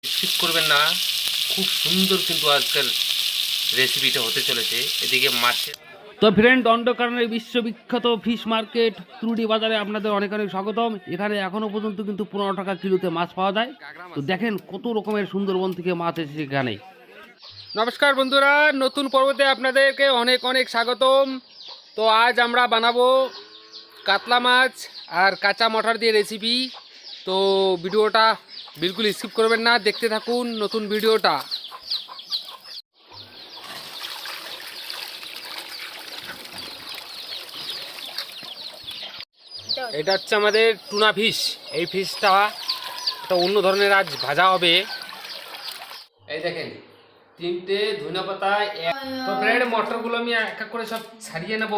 Skip করবেন না, খুব সুন্দর কিন্তু আজকের রেসিপিটা হতে চলেছে। এদিকে মাছের তো ফ্রেন্ড, দণ্ডকারণের বিশ্ববিখ্যাত ফিশ মার্কেট ত্রুটি বাজারে আপনাদের অনেক অনেক স্বাগতম। এখানে এখনো পর্যন্ত কিন্তু 15 টাকা কিলোতে মাছ পাওয়া যায়। তো দেখেন কত রকমের সুন্দরবন থেকে মাছ এসেছে এখানে। নমস্কার বন্ধুরা, নতুন পর্বতে আপনাদেরকে অনেক অনেক স্বাগতম। তো আজ আমরা বানাবো কাতলা মাছ আর কাঁচা মটর দিয়ে রেসিপি। তো ভিডিওটা বিলকুল স্কিপ করবেন না, দেখতে থাকুন নতুন ভিডিওটা। এটা হচ্ছে আমাদের টুনা ফিশ। এই ফিশটা একটা অন্য ধরনের আজ ভাজা হবে। এই দেখেন, 3টে ধনিয়া পাতা। তো ফ্রেন্ড, মটরগুলো আমি এক এক করে সব ছাড়িয়ে নেব।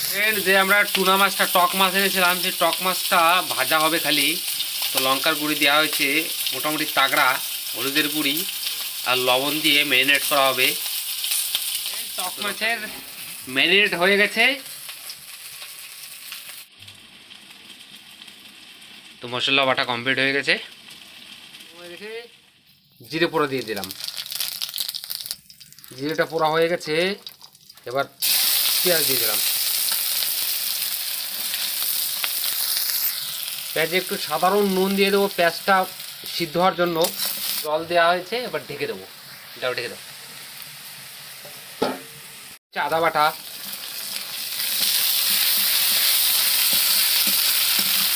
ফ্রেন্ড, যে আমরা টুনা মাছটা টক মাছ এনেছিলাম, সেই টক মাছটা ভাজা হবে খালি। তো লঙ্কার গুঁড়ি দেওয়া হয়েছে মোটামুটি তাগড়া, হলুদের গুঁড়ি আর লবণ দিয়ে ম্যারিনেট করা হবে। টক মাছের ম্যারিনেট হয়ে গেছে। তো মশলা বাটা কমপ্লিট হয়ে গেছে। জিরে পোড়া দিয়ে দিলাম। জিরেটা পোড়া হয়ে গেছে, এবার পেঁয়াজ দিয়ে দিলাম। পেঁয়াজে একটু সাধারণ নুন দিয়ে দেবো, পেঁয়াজটা সিদ্ধ হওয়ার জন্য। জল দেওয়া হয়েছে, এবার ঢেকে দেবো। এটাও ঢেকে দেবো। আদা বাটা,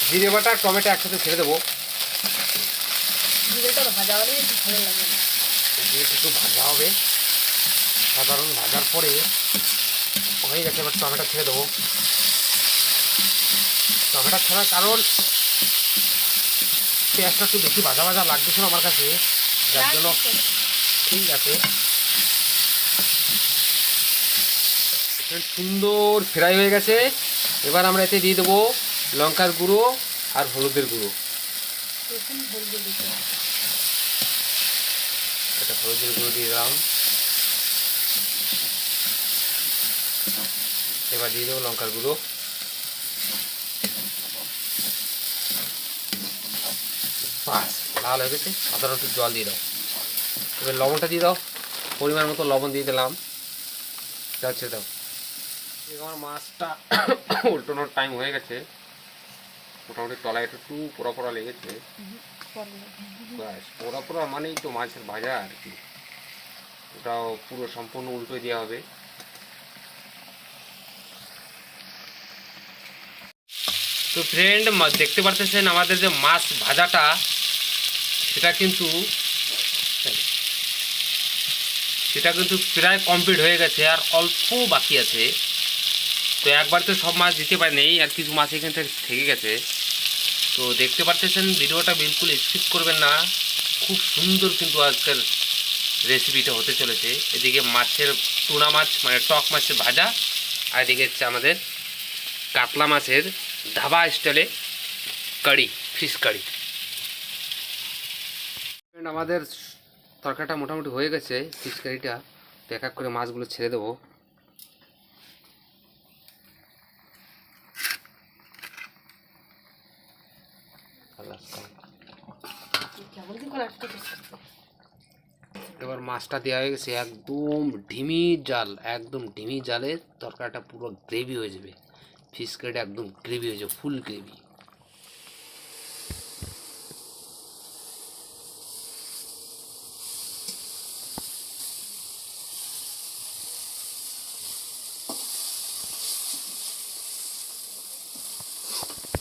জিরে বাটা, টমেটো একসাথে ছেড়ে দেবো। জিরেটা ভাজা হলে ভালো লাগে। জিরেটা একটু ভাজা হবে, সাধারণ ভাজার পরে হয়ে গেছে। এবার টমেটো ছেড়ে দেবো। টমেটো ছাড়ার কারণ পেঁয়াজটা একটু বেশি ভাজা ভাজা লাগতেছিল আমার কাছে, যার জন্য। ঠিক আছে, সুন্দর ফ্রাই হয়ে গেছে। এবার আমরা এতে দিয়ে দেবো লঙ্কার গুঁড়ো আর হলুদের গুঁড়ো। এটা হলুদের গুঁড়ো দিয়ে দিলাম। এবার দিয়ে দেবো লঙ্কার গুঁড়ো। বাস, লাল হয়ে গেছে। সাধারণ একটু জল দিয়ে দাও। এবার লবণটা দিয়ে দাও, পরিমাণ মতো লবণ দিয়ে দিলাম। যাচ্ছে দাও। আমার মাছটা উল্টানোর টাইম হয়ে গেছে। মোটামুটি তলায় একটু পোড়া পোড়া লেগেছে। ব্যাস, পোড়া পোড়া মানেই তো মাছের ভাজা আর কি। ওটাও পুরো সম্পূর্ণ উল্টো দেওয়া হবে। তো ফ্রেন্ড, দেখতে পারতেছেন আমাদের যে মাছ ভাজাটা, সেটা কিন্তু প্রায় কমপ্লিট হয়ে গেছে, আর অল্প বাকি আছে। তো একবার তো সব মাছ দিতে পারিনি, আর কিছু মাছ এখান থেকে গেছে। তো দেখতে পারতেছেন, ভিডিওটা বিলকুল স্কিপ করবেন না, খুব সুন্দর কিন্তু আজকের রেসিপিটা হতে চলেছে। এদিকে মাছের টুনা মাছ মানে টক মাছের ভাজা, আর এদিকে হচ্ছে আমাদের কাতলা মাছের ধাবা স্টাইলে কারি, ফিশ কারি। আমাদের তরকারিটা মোটামুটি হয়ে গেছে, ফিশ কারিটা। তো এক এক করে মাছগুলো ছেড়ে দেবো। এবার মাছটা দেওয়া হয়ে গেছে, একদম ধিমি জাল, একদম ধিমি জালে তরকারিটা পুরো গ্রেভি হয়ে যাবে। ফিশ কারিটা একদম গ্রেভি হয়ে যাবে, ফুল গ্রেভি।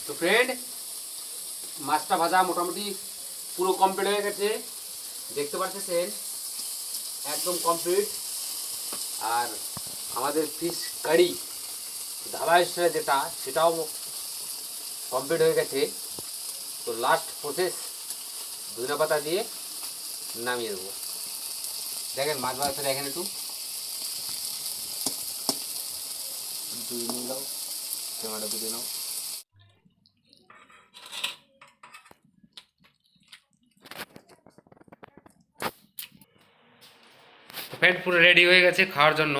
তো ফ্রেন্ড, মাছটা ভাজা মোটামুটি পুরো কমপ্লিট হয়ে গেছে, দেখতে পাচ্ছেন একদম কমপ্লিট। আর আমাদের ফিশ কারি ধাবা স্টাইলে যেটা, সেটাও কমপ্লিট হয়ে গেছে। তো লাস্ট প্রসেস, ধনিয়া পাতা দিয়ে নামিয়ে দেবো। দেখেন মাছ ভাজা, দেখেন একটু দাও, টমেটো দিয়ে নাও। ফ্রেন্ড, পুরো রেডি হয়ে গেছে খাওয়ার জন্য।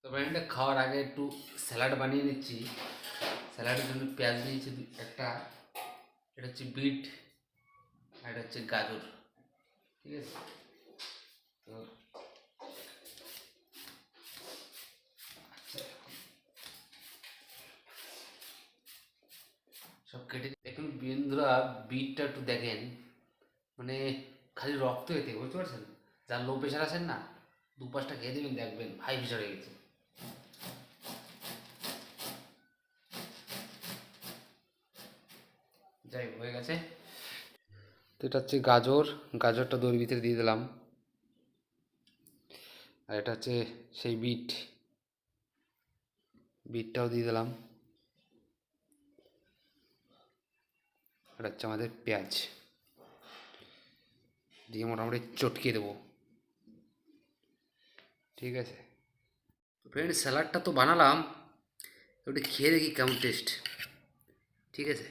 তো ফ্রেন্ড, খাওয়ার আগে একটু স্যালাড বানিয়ে নিচ্ছি। স্যালাডের জন্য পেঁয়াজ নিয়েছি একটা, এটা হচ্ছে বিট, আর এটা হচ্ছে গাজর। ঠিক আছে, তো সব কেটে এখন বন্ধুরা বিটটা একটু দেখেন, মানে খালি রক্ত এতে, বুঝতে পারছেন? যার লো প্রেশার আছেন না, 2-5টা খেয়ে দেবেন, দেখবেন হাই প্রেশার হয়ে গেছে। যাই হয়ে গেছে। তো এটা হচ্ছে গাজর, গাজরটা দইয়ের ভিতরে দিয়ে দিলাম। আর এটা হচ্ছে সেই বিট, বিটটাও দিয়ে দিলাম। এটা হচ্ছে আমাদের পেঁয়াজ, দিয়ে মোটামুটি চটকে দেবো। ঠিক আছে ফ্রেন্ড, স্যালাডটা তো বানালাম, ওটা খেয়ে দেখি কেমন টেস্ট। ঠিক আছে,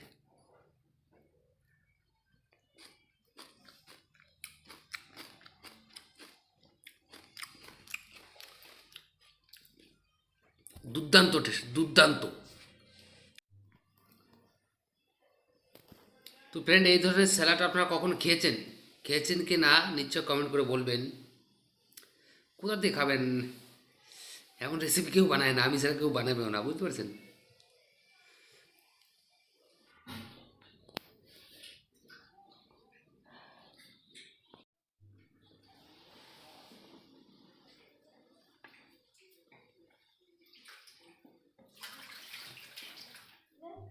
দুর্দান্ত টেস্ট, দুর্দান্ত। তো ফ্রেন্ড, এই ধরনের স্যালাড আপনারা কখন খেয়েছেন? খেয়েছেন কি না নিশ্চয় কমেন্ট করে বলবেন। কোথা দিয়ে খাবেন? এমন রেসিপি কেউ বানায় না, আমি ছাড়া কেউ বানাবেও না, বুঝতে পারছেন?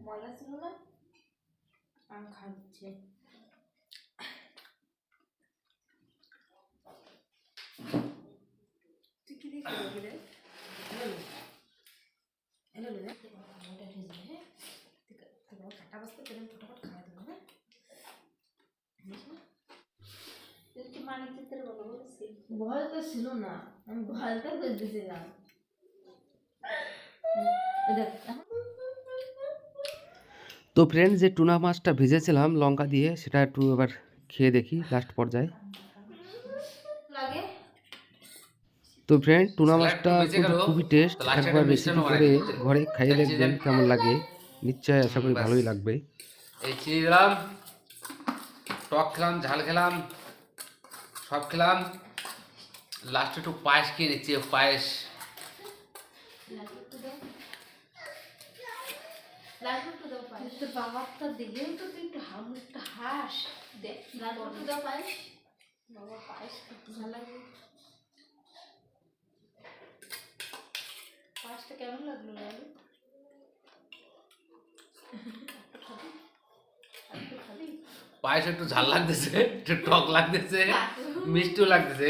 ময়লা ছিল না, আমি খাচ্ছি। তুই কি দিয়ে খাবি রে? এলো রে, ওটা ভেজে হ্যাঁ, তোমার কাটা বস্তা তেলের ফটাফট খাওয়া দেবো। হ্যাঁ, তুই মানে চিত্রের বলো বলছি, ভয় তো ছিল না, আমি ভয়টা বুঝতেছিলাম। তো ফ্রেন্ড, যে টুনা মাছটা ভেজেছিলাম লঙ্কা দিয়ে, সেটা একটু এবার খেয়ে দেখি লাস্ট পর্যায়ে। লাগে তো ফ্রেন্ড, টুনা মাছটা কিন্তু খুবই টেস্ট, একবার রেসিপি করে ঘরে খাইয়ে দেখবেন কেমন লাগে, নিশ্চয়ই আশা করি ভালোই লাগবে। এই চিনি দিলাম, টক খেলাম, ঝাল খেলাম, সব খেলাম, লাস্টে একটু পায়েস খেয়ে নিচ্ছি। পায়েস বাবারটা দিলেও তো তুই একটু একটা হাস দেখ, লাড্ডু দাও পায়েস। বাবা পায়েস খেতে ভালো লাগে। পায়েসটা কেমন লাগলো লালু? পায়েস একটু ঝাল লাগতেছে, একটু টক লাগতেছে, মিষ্টিও লাগতেছে,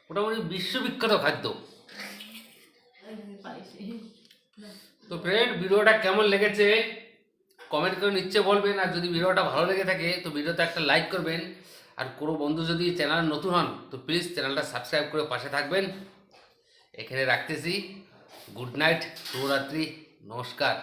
মোটামুটি বিশ্ববিখ্যাত খাদ্য। তো ফ্রেন্ড, ভিডিওটা কেমন লেগেছে কমেন্ট করে নিশ্চয় বলবেন। আর যদি ভিডিওটা ভালো লেগে থাকে তো ভিডিওতে একটা লাইক করবেন। আর কোনো বন্ধু যদি চ্যানেল নতুন হন তো প্লিজ চ্যানেলটা সাবস্ক্রাইব করে পাশে থাকবেন। এখানে রাখতেছি। গুড নাইট, শুভরাত্রি, নমস্কার।